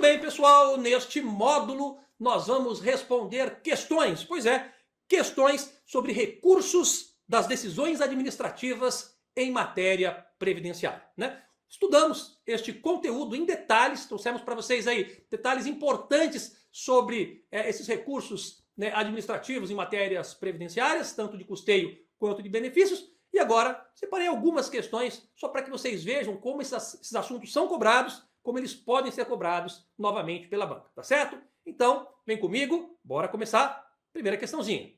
Muito bem, pessoal, neste módulo nós vamos responder questões, questões sobre recursos das decisões administrativas em matéria previdenciária, né? Estudamos este conteúdo em detalhes, trouxemos para vocês aí detalhes importantes sobre esses recursos, né, administrativos em matérias previdenciárias, tanto de custeio quanto de benefícios, e agora separei algumas questões só para que vocês vejam como esses assuntos são cobrados, como eles podem ser cobrados novamente pela banca, tá certo? Então, vem comigo, bora começar. Primeira questãozinha.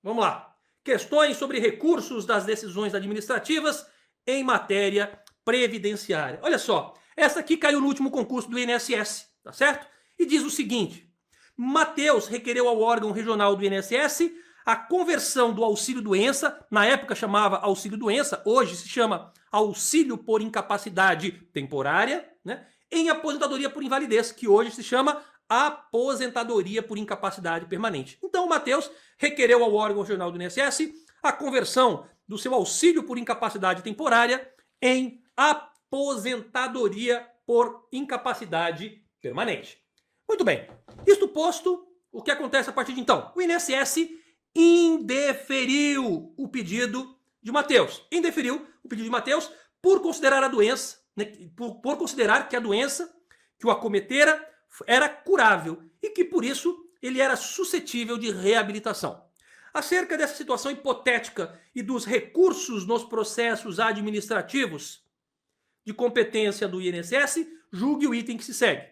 Vamos lá. Questões sobre recursos das decisões administrativas em matéria previdenciária. Olha só, essa aqui caiu no último concurso do INSS, tá certo? E diz o seguinte: Matheus requereu ao órgão regional do INSS a conversão do auxílio-doença, na época chamava auxílio-doença, hoje se chama auxílio por incapacidade temporária, né, em aposentadoria por invalidez, que hoje se chama aposentadoria por incapacidade permanente. Então o Matheus requereu ao órgão regional do INSS a conversão do seu auxílio por incapacidade temporária em aposentadoria por incapacidade permanente. Muito bem, isto posto, o que acontece a partir de então? O INSS indeferiu o pedido de Matheus. Indeferiu o pedido de Matheus por considerar a doença, né, por considerar que a doença que o acometera era curável e que, por isso, ele era suscetível de reabilitação. Acerca dessa situação hipotética e dos recursos nos processos administrativos de competência do INSS, julgue o item que se segue.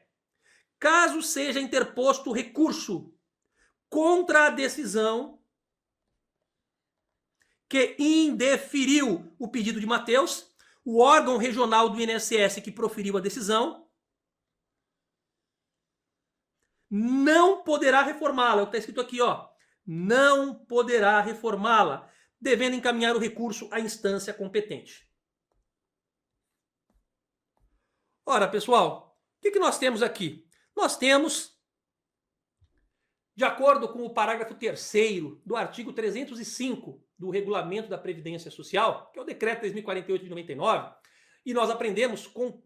Caso seja interposto recurso contra a decisão que indeferiu o pedido de Matheus, o órgão regional do INSS que proferiu a decisão não poderá reformá-la. É o que está escrito aqui, ó. Não poderá reformá-la, devendo encaminhar o recurso à instância competente. Ora, pessoal, o que nós temos aqui? Nós temos, de acordo com o parágrafo 3º do artigo 305 do Regulamento da Previdência Social, que é o Decreto 3048 de 99, e nós aprendemos com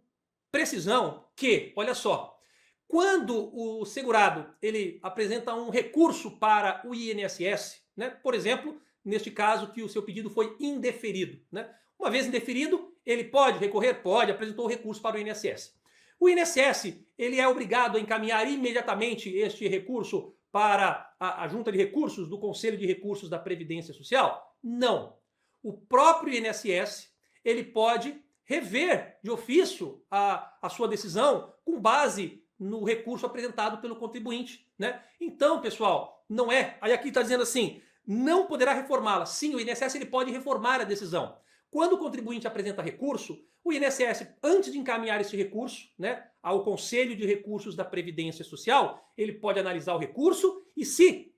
precisão que, olha só, quando o segurado ele apresenta um recurso para o INSS, né, por exemplo, neste caso que o seu pedido foi indeferido, né, uma vez indeferido, ele pode recorrer? Pode, apresentou o recurso para o INSS. O INSS ele é obrigado a encaminhar imediatamente este recurso para a junta de recursos do Conselho de Recursos da Previdência Social? Não. O próprio INSS ele pode rever de ofício a sua decisão com base no recurso apresentado pelo contribuinte, né? Então, pessoal, não é... Aí aqui está dizendo assim, não poderá reformá-la. Sim, o INSS ele pode reformar a decisão. Quando o contribuinte apresenta recurso, o INSS, antes de encaminhar esse recurso, né, ao Conselho de Recursos da Previdência Social, ele pode analisar o recurso e se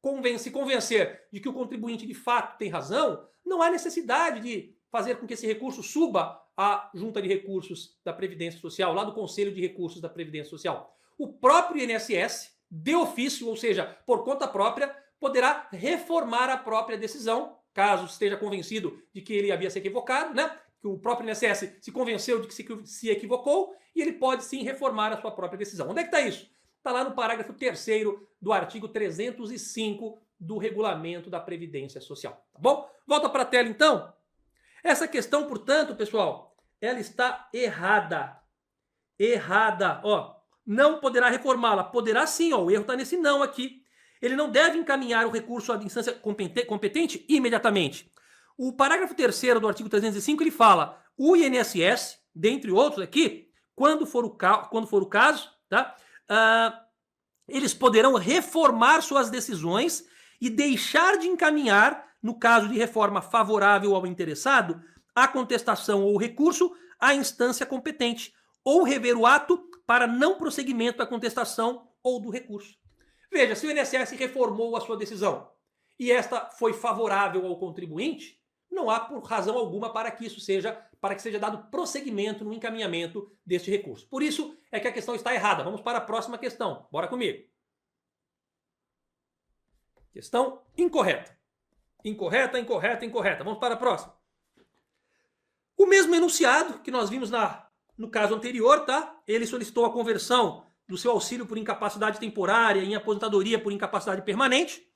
convencer de que o contribuinte de fato tem razão, não há necessidade de fazer com que esse recurso suba à Junta de Recursos da Previdência Social, lá do Conselho de Recursos da Previdência Social. O próprio INSS, de ofício, ou seja, por conta própria, poderá reformar a própria decisão, caso esteja convencido de que ele havia se equivocado, né? Que o próprio INSS se convenceu de que se equivocou e ele pode sim reformar a sua própria decisão. Onde é que está isso? Está lá no parágrafo 3º do artigo 305 do Regulamento da Previdência Social. Tá bom? Volta para a tela então. Essa questão, portanto, pessoal, ela está errada. Errada. Ó, não poderá reformá-la. Poderá sim, ó, o erro está nesse não aqui. Ele não deve encaminhar o recurso à instância competente imediatamente. O parágrafo 3º do artigo 305, ele fala, o INSS, dentre outros aqui, quando for o caso, tá? Eles poderão reformar suas decisões e deixar de encaminhar, no caso de reforma favorável ao interessado, a contestação ou recurso à instância competente, ou rever o ato para não prosseguimento da contestação ou do recurso. Veja, se o INSS reformou a sua decisão e esta foi favorável ao contribuinte, não há por razão alguma para que seja dado prosseguimento no encaminhamento deste recurso. Por isso é que a questão está errada. Vamos para a próxima questão. Bora comigo. Questão incorreta. Incorreta, incorreta, incorreta. Vamos para a próxima. O mesmo enunciado que nós vimos na no caso anterior, tá? Ele solicitou a conversão do seu auxílio por incapacidade temporária em aposentadoria por incapacidade permanente.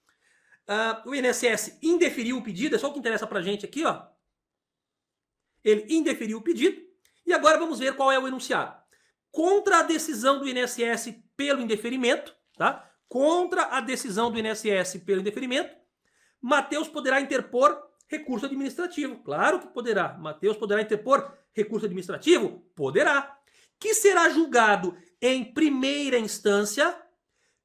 O INSS indeferiu o pedido, é só o que interessa pra gente aqui, ó. Ele indeferiu o pedido. E agora vamos ver qual é o enunciado. Contra a decisão do INSS pelo indeferimento, tá? Contra a decisão do INSS pelo indeferimento, Matheus poderá interpor recurso administrativo. Claro que poderá. Matheus poderá interpor recurso administrativo? Poderá. Que será julgado em primeira instância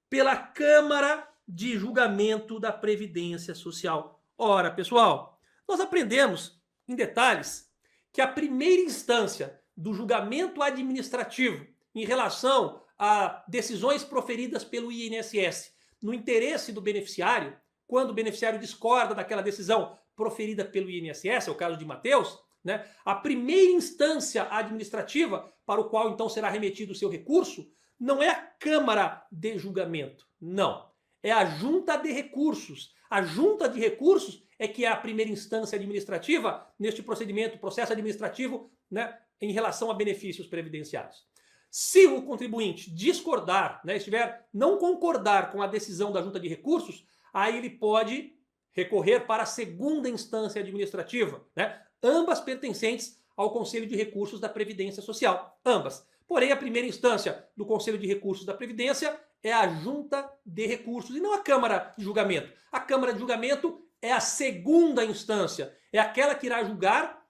pela Câmara de Julgamento da Previdência Social. Ora, pessoal, nós aprendemos em detalhes que a primeira instância do julgamento administrativo em relação a decisões proferidas pelo INSS no interesse do beneficiário, quando o beneficiário discorda daquela decisão proferida pelo INSS, é o caso de Matheus, né? A primeira instância administrativa para o qual então será remetido o seu recurso não é a Câmara de Julgamento, não. É a Junta de Recursos. A Junta de Recursos é que é a primeira instância administrativa neste procedimento, processo administrativo, né, em relação a benefícios previdenciários. Se o contribuinte discordar, né, não concordar com a decisão da Junta de Recursos, aí ele pode recorrer para a segunda instância administrativa, né, ambas pertencentes ao Conselho de Recursos da Previdência Social, ambas. Porém, a primeira instância do Conselho de Recursos da Previdência é a Junta de Recursos e não a Câmara de Julgamento. A Câmara de Julgamento é a segunda instância, é aquela que irá julgar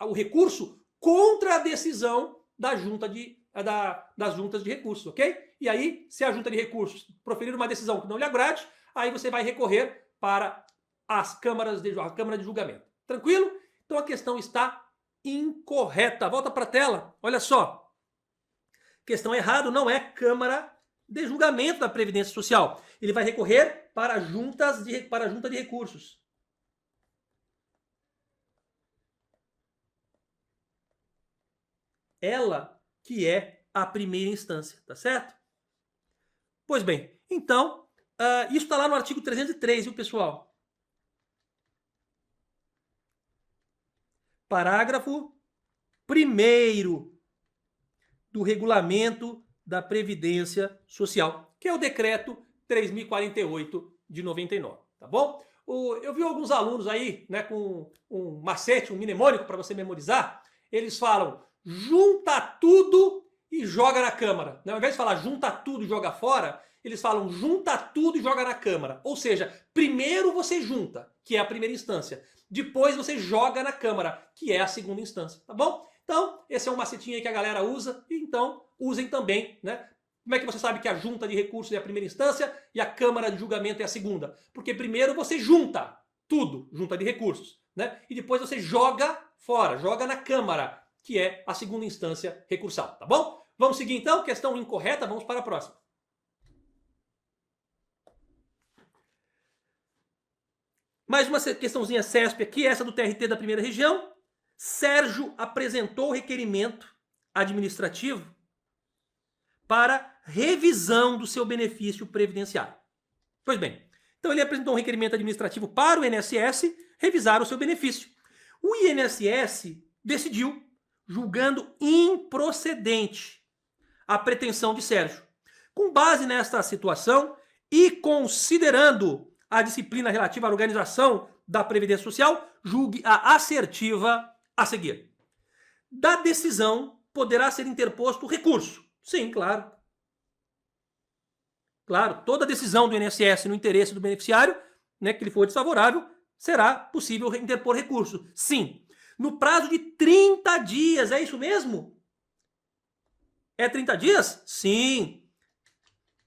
o recurso contra a decisão da das juntas de recursos, ok? E aí, se a Junta de Recursos proferir uma decisão que não lhe agrade, aí você vai recorrer para a Câmara de Julgamento. Tranquilo? Então a questão está incorreta. Volta para a tela, olha só. Questão errada, não é Câmara de Julgamento da Previdência Social. Ele vai recorrer para a Junta de Recursos. Ela que é a primeira instância, tá certo? Pois bem, então, isso está lá no artigo 303, viu, pessoal? Parágrafo 1º do Regulamento da Previdência Social, que é o Decreto 3048 de 99, tá bom? Eu vi alguns alunos aí, né, com um macete, um mnemônico para você memorizar, eles falam, junta tudo e joga na Câmara. Ao invés de falar junta tudo e joga fora, eles falam junta tudo e joga na Câmara. Ou seja, primeiro você junta, que é a primeira instância. Depois você joga na Câmara, que é a segunda instância, tá bom? Então, esse é um macetinho aí que a galera usa, e então usem também, né? Como é que você sabe que a Junta de Recursos é a primeira instância e a Câmara de Julgamento é a segunda? Porque primeiro você junta tudo, Junta de Recursos, né? E depois você joga fora, joga na Câmara, que é a segunda instância recursal, tá bom? Vamos seguir então, questão incorreta, vamos para a próxima. Mais uma questãozinha CESP aqui, essa do TRT da primeira região. Sérgio apresentou requerimento administrativo para revisão do seu benefício previdenciário. Pois bem, então ele apresentou um requerimento administrativo para o INSS revisar o seu benefício. O INSS decidiu, julgando improcedente a pretensão de Sérgio. Com base nesta situação e considerando a disciplina relativa à organização da Previdência Social, julgue a assertiva a seguir. Da decisão poderá ser interposto recurso. Sim, claro. Claro, toda decisão do INSS no interesse do beneficiário, né, que lhe for desfavorável, será possível interpor recurso. Sim. No prazo de 30 dias, é isso mesmo? É 30 dias? Sim.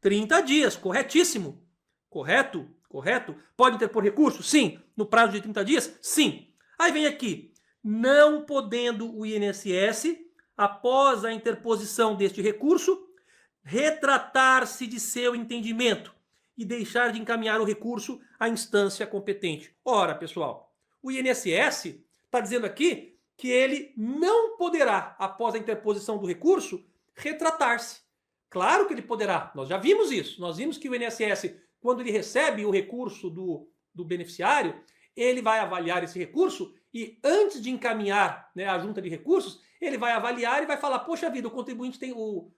30 dias, corretíssimo. Correto? Correto? Pode interpor recurso? Sim. No prazo de 30 dias? Sim. Aí vem aqui, não podendo o INSS, após a interposição deste recurso, retratar-se de seu entendimento e deixar de encaminhar o recurso à instância competente. Ora, pessoal, o INSS está dizendo aqui que ele não poderá, após a interposição do recurso, retratar-se. Claro que ele poderá, nós já vimos isso. Nós vimos que o INSS, quando ele recebe o recurso do beneficiário, ele vai avaliar esse recurso e antes de encaminhar, né, a Junta de Recursos, Ele vai avaliar e vai falar, poxa vida, o contribuinte tem, o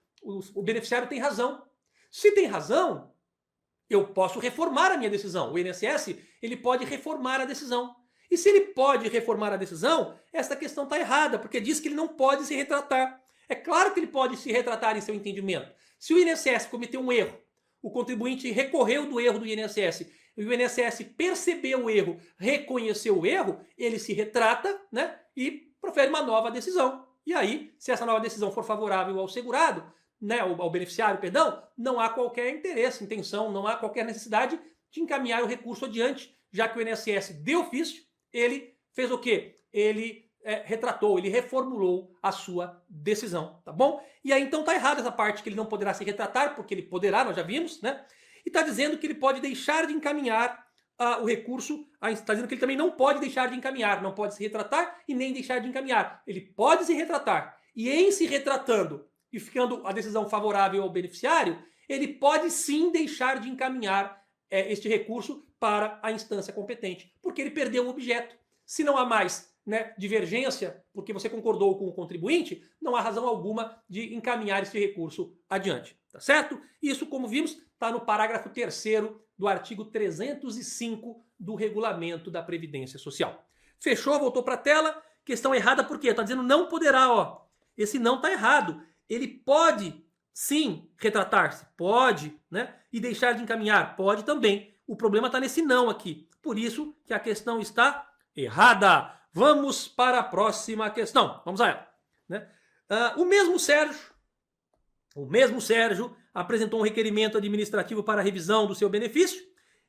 beneficiário tem razão. Se tem razão, eu posso reformar a minha decisão. O INSS, ele pode reformar a decisão. E se ele pode reformar a decisão, essa questão está errada, porque diz que ele não pode se retratar. É claro que ele pode se retratar em seu entendimento. Se o INSS cometeu um erro, o contribuinte recorreu do erro do INSS, e o INSS percebeu o erro, reconheceu o erro, ele se retrata, né, e profere uma nova decisão. E aí, se essa nova decisão for favorável ao segurado, né, ao beneficiário, perdão, não há qualquer interesse, intenção, não há qualquer necessidade de encaminhar o recurso adiante, já que o INSS de ofício, ele fez o quê? Ele retratou, ele reformulou a sua decisão, tá bom? E aí então tá errado essa parte que ele não poderá se retratar, porque ele poderá, nós já vimos, né? E tá dizendo que ele pode deixar de encaminhar o recurso, está dizendo que ele também não pode deixar de encaminhar, não pode se retratar e nem deixar de encaminhar. Ele pode se retratar, e em se retratando e ficando a decisão favorável ao beneficiário, ele pode sim deixar de encaminhar este recurso para a instância competente, porque ele perdeu o objeto. Se não há mais, né, divergência, porque você concordou com o contribuinte, não há razão alguma de encaminhar esse recurso adiante, tá certo? Isso, como vimos, está no parágrafo 3º do artigo 305 do Regulamento da Previdência Social. Fechou? Voltou para a tela. Questão errada por quê? Está dizendo não poderá, ó. Esse não está errado. Ele pode, sim, retratar-se. Pode, né? E deixar de encaminhar. Pode também. O problema está nesse não aqui. Por isso que a questão está errada. Vamos para a próxima questão. Vamos a ela. Né? O mesmo Sérgio apresentou um requerimento administrativo para a revisão do seu benefício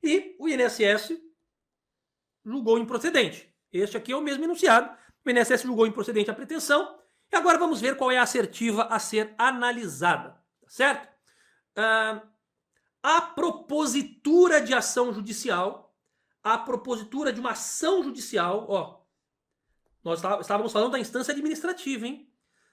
e o INSS julgou improcedente. Este aqui é o mesmo enunciado. O INSS julgou improcedente a pretensão. E agora vamos ver qual é a assertiva a ser analisada. Tá certo? A propositura de ação judicial, a propositura de uma ação judicial, ó, nós estávamos falando da instância administrativa, hein?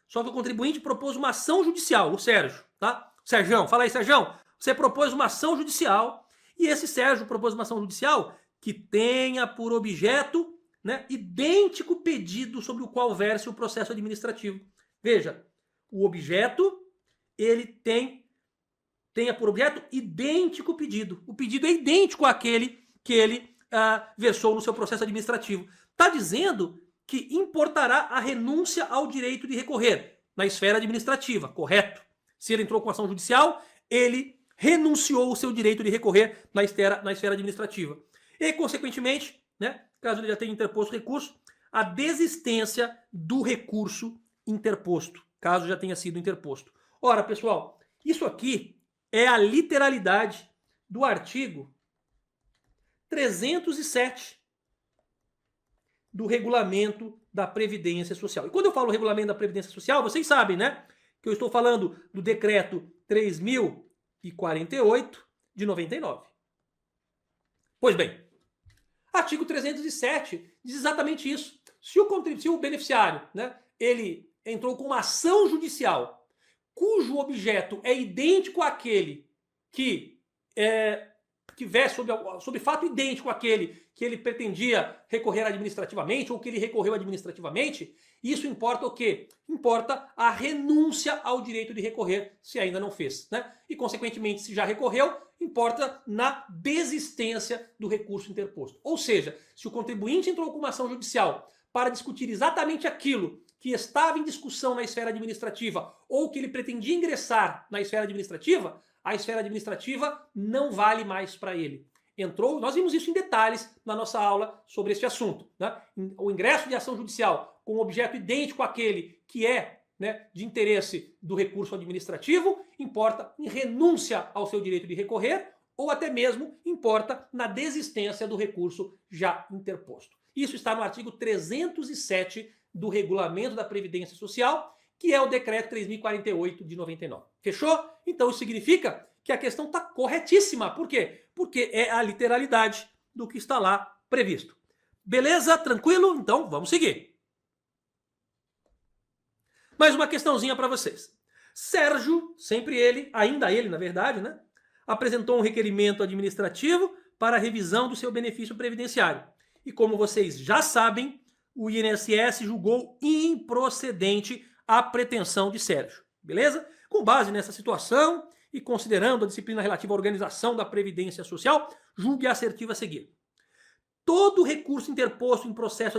Só que o contribuinte propôs uma ação judicial, o Sérgio, tá? Sérgio, fala aí, Sérgio. Você propôs uma ação judicial e esse Sérgio propôs uma ação judicial que tenha por objeto, né, idêntico pedido sobre o qual verse o processo administrativo. Veja, o objeto, ele tenha por objeto idêntico pedido. O pedido é idêntico àquele que ele versou no seu processo administrativo. Está dizendo que importará a renúncia ao direito de recorrer na esfera administrativa, correto? Se ele entrou com ação judicial, ele renunciou o seu direito de recorrer na esfera administrativa. E, consequentemente, né, caso ele já tenha interposto recurso, a desistência do recurso interposto, caso já tenha sido interposto. Ora, pessoal, isso aqui é a literalidade do artigo 307 do Regulamento da Previdência Social. E quando eu falo Regulamento da Previdência Social, vocês sabem, né, que eu estou falando do Decreto 3.048 de 99. Pois bem, artigo 307 diz exatamente isso. Se o beneficiário, né, ele entrou com uma ação judicial cujo objeto é idêntico àquele que verse sobre fato idêntico àquele que ele pretendia recorrer administrativamente ou que ele recorreu administrativamente, isso importa o quê? Importa a renúncia ao direito de recorrer, se ainda não fez, né? E, consequentemente, se já recorreu, importa na desistência do recurso interposto. Ou seja, se o contribuinte entrou com uma ação judicial para discutir exatamente aquilo que estava em discussão na esfera administrativa ou que ele pretendia ingressar na esfera administrativa, a esfera administrativa não vale mais para ele. Entrou, nós vimos isso em detalhes na nossa aula sobre este assunto, né? O ingresso de ação judicial com objeto idêntico àquele que é, né, de interesse do recurso administrativo, importa em renúncia ao seu direito de recorrer ou até mesmo importa na desistência do recurso já interposto. Isso está no artigo 307 do Regulamento da Previdência Social, que é o Decreto 3.048 de 99. Fechou? Então isso significa que a questão está corretíssima. Por quê? Porque é a literalidade do que está lá previsto. Beleza? Tranquilo? Então vamos seguir. Mais uma questãozinha para vocês. Sérgio, sempre ele, ainda ele na verdade, né, apresentou um requerimento administrativo para a revisão do seu benefício previdenciário. E como vocês já sabem, o INSS julgou improcedente a pretensão de Sérgio. Beleza? Com base nessa situação e considerando a disciplina relativa à organização da Previdência Social, julgue a assertiva a seguir. Todo recurso interposto em processo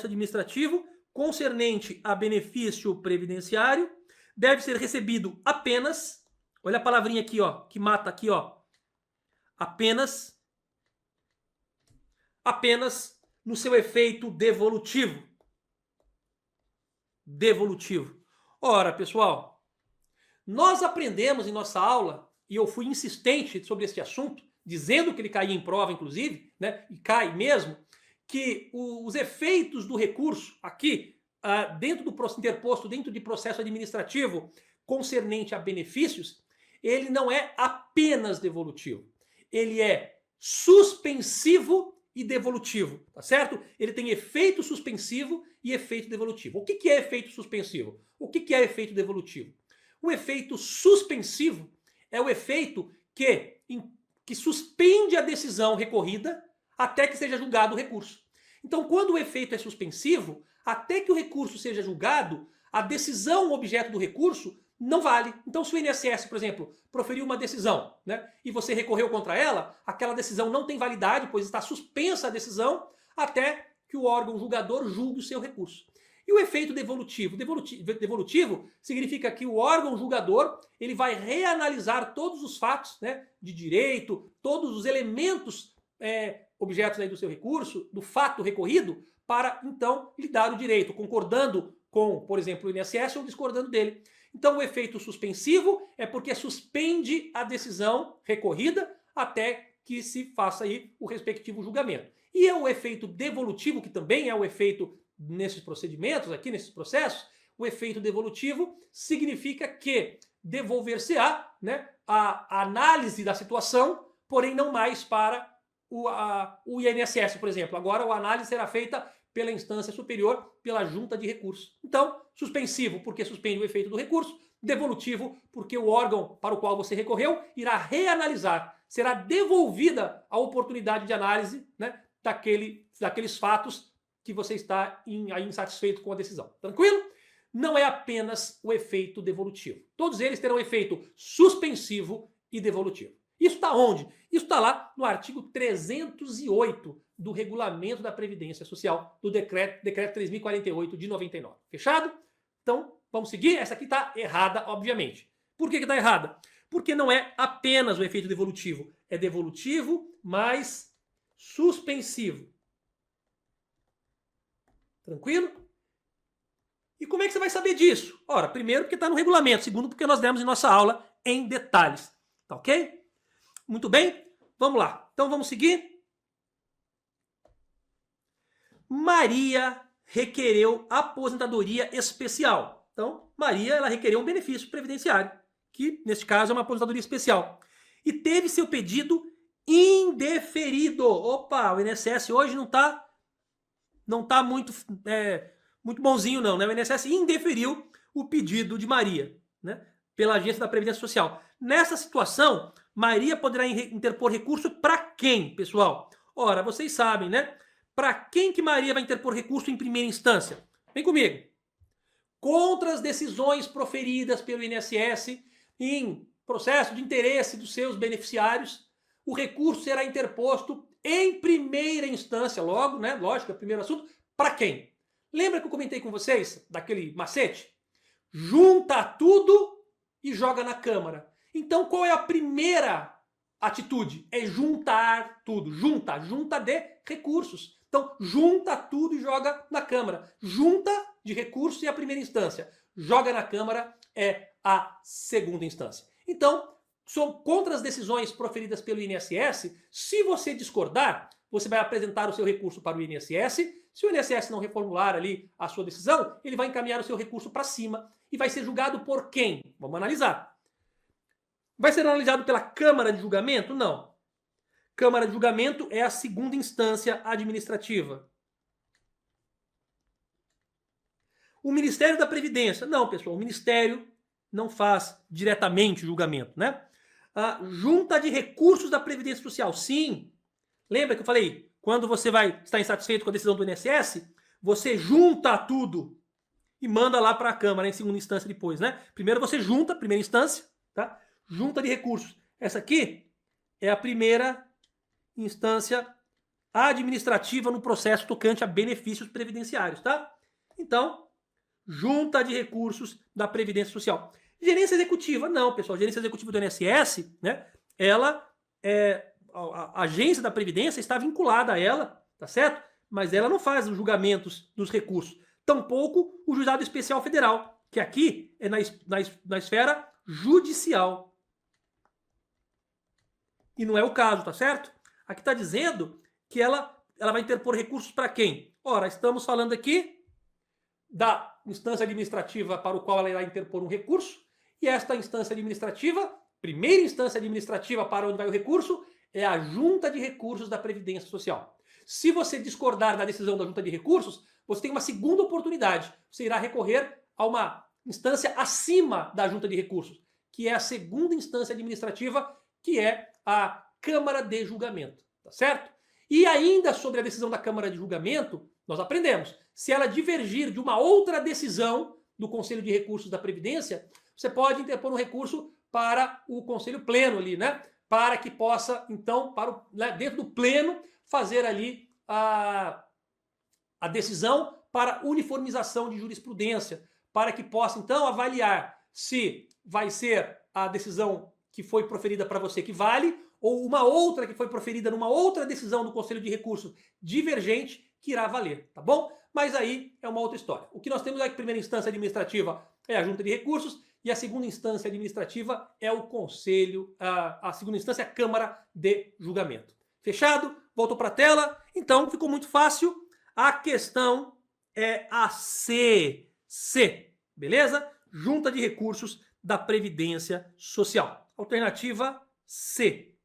administrativo, concernente a benefício previdenciário deve ser recebido apenas, olha a palavrinha aqui, ó, que mata aqui, ó, apenas no seu efeito devolutivo. Ora, pessoal, nós aprendemos em nossa aula, e eu fui insistente sobre este assunto, dizendo que ele caía em prova, inclusive, né, e cai mesmo, que os efeitos do recurso aqui, dentro do interposto, dentro de processo administrativo concernente a benefícios, ele não é apenas devolutivo. Ele é suspensivo e devolutivo, tá certo? Ele tem efeito suspensivo e efeito devolutivo. O que é efeito suspensivo? O que é efeito devolutivo? O efeito suspensivo é o efeito que suspende a decisão recorrida até que seja julgado o recurso. Então, quando o efeito é suspensivo, até que o recurso seja julgado, a decisão objeto do recurso não vale. Então, se o INSS, por exemplo, proferiu uma decisão, né, e você recorreu contra ela, aquela decisão não tem validade, pois está suspensa a decisão até que o órgão julgador julgue o seu recurso. E o efeito devolutivo? Devolutivo significa que o órgão julgador ele vai reanalisar todos os fatos, né, de direito, todos os elementos objetos aí do seu recurso, do fato recorrido, para então lhe dar o direito, concordando com, por exemplo, o INSS ou discordando dele. Então o efeito suspensivo é porque suspende a decisão recorrida até que se faça aí o respectivo julgamento. E é o efeito devolutivo, que também é o efeito nesses procedimentos, aqui nesses processos, o efeito devolutivo significa que devolver-se-á, né, a análise da situação, porém não mais para o INSS, por exemplo. Agora a análise será feita pela instância superior, pela junta de recursos. Então, suspensivo, porque suspende o efeito do recurso, devolutivo, porque o órgão para o qual você recorreu irá reanalisar, será devolvida a oportunidade de análise, né, daqueles fatos que você está insatisfeito com a decisão. Tranquilo? Não é apenas o efeito devolutivo. Todos eles terão efeito suspensivo e devolutivo. Isso está onde? Isso está lá no artigo 308 do Regulamento da Previdência Social, do Decreto 3.048 de 99. Fechado? Então, vamos seguir? Essa aqui está errada, obviamente. Por que está errada? Porque não é apenas o efeito devolutivo. É devolutivo mais suspensivo. Tranquilo? E como é que você vai saber disso? Ora, primeiro porque está no regulamento, segundo porque nós demos em nossa aula em detalhes. Tá ok? Muito bem? Vamos lá. Então vamos seguir? Maria requereu aposentadoria especial. Então, Maria ela requereu um benefício previdenciário, que neste caso é uma aposentadoria especial. E teve seu pedido indeferido. Opa, o INSS hoje não tá muito bonzinho não, né? O INSS indeferiu o pedido de Maria, né, pela Agência da Previdência Social. Nessa situação, Maria poderá interpor recurso para quem, pessoal? Ora, vocês sabem, né? Para quem que Maria vai interpor recurso em primeira instância? Vem comigo. Contra as decisões proferidas pelo INSS em processo de interesse dos seus beneficiários, o recurso será interposto em primeira instância, logo, né? Lógico, é o primeiro assunto. Para quem? Lembra que eu comentei com vocês daquele macete? Junta tudo e joga na Câmara. Então, qual é a primeira atitude? É juntar tudo. Junta de recursos. Então, junta tudo e joga na Câmara. Junta de recursos é a primeira instância. Joga na Câmara é a segunda instância. Então, são contra as decisões proferidas pelo INSS. Se você discordar, você vai apresentar o seu recurso para o INSS. Se o INSS não reformular ali a sua decisão, ele vai encaminhar o seu recurso para cima e vai ser julgado por quem? Vamos analisar. Vai ser analisado pela Câmara de Julgamento? Não. Câmara de Julgamento é a segunda instância administrativa. O Ministério da Previdência? Não, pessoal, o Ministério não faz diretamente julgamento, né? junta de recursos da Previdência Social. Sim, lembra que eu falei, quando você vai estar insatisfeito com a decisão do INSS, você junta tudo e manda lá para a Câmara em segunda instância depois, né? Primeiro você junta, primeira instância, tá? Junta de recursos. Essa aqui é a primeira instância administrativa no processo tocante a benefícios previdenciários, tá? Então, junta de recursos da Previdência Social. Gerência executiva, não, pessoal. Gerência executiva do INSS, né? Ela a agência da Previdência está vinculada a ela, tá certo? Mas ela não faz os julgamentos dos recursos. Tampouco o Juizado Especial Federal, que aqui é na esfera judicial. E não é o caso, tá certo? Aqui está dizendo que ela vai interpor recursos para quem? Ora, estamos falando aqui da instância administrativa para o qual ela irá interpor um recurso, e esta instância administrativa, primeira instância administrativa para onde vai o recurso, é a Junta de Recursos da Previdência Social. Se você discordar da decisão da Junta de Recursos, você tem uma segunda oportunidade. Você irá recorrer a uma instância acima da Junta de Recursos, que é a segunda instância administrativa, que é a Câmara de Julgamento, tá certo? E ainda sobre a decisão da Câmara de Julgamento, nós aprendemos, se ela divergir de uma outra decisão do Conselho de Recursos da Previdência, você pode interpor um recurso para o Conselho Pleno ali, né? Para que possa, então, dentro do Pleno, fazer ali a decisão para uniformização de jurisprudência, para que possa, então, avaliar se vai ser a decisão que foi proferida para você que vale, ou uma outra que foi proferida numa outra decisão do Conselho de Recursos divergente que irá valer, tá bom? Mas aí é uma outra história. O que nós temos aqui, a primeira instância administrativa é a Junta de Recursos, e a segunda instância administrativa é o Conselho, a segunda instância é a Câmara de Julgamento. Fechado? Voltou para a tela? Então, ficou muito fácil. A questão é a C, beleza? Junta de Recursos da Previdência Social. Alternativa C.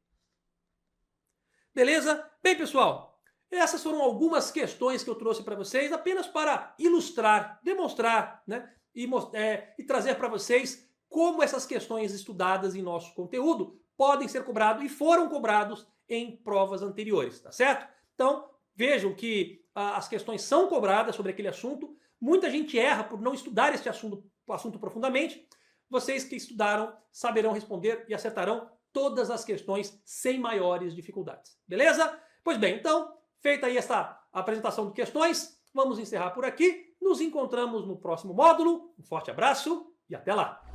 Beleza? Bem, pessoal, essas foram algumas questões que eu trouxe para vocês, apenas para ilustrar, demonstrar, né? E trazer para vocês como essas questões estudadas em nosso conteúdo podem ser cobrados e foram cobrados em provas anteriores, tá certo? Então, vejam que as questões são cobradas sobre aquele assunto, muita gente erra por não estudar este assunto profundamente. Vocês que estudaram saberão responder e acertarão todas as questões sem maiores dificuldades, beleza? Pois bem, então, feita aí essa apresentação de questões, vamos encerrar por aqui. Nos encontramos no próximo módulo. Um forte abraço e até lá!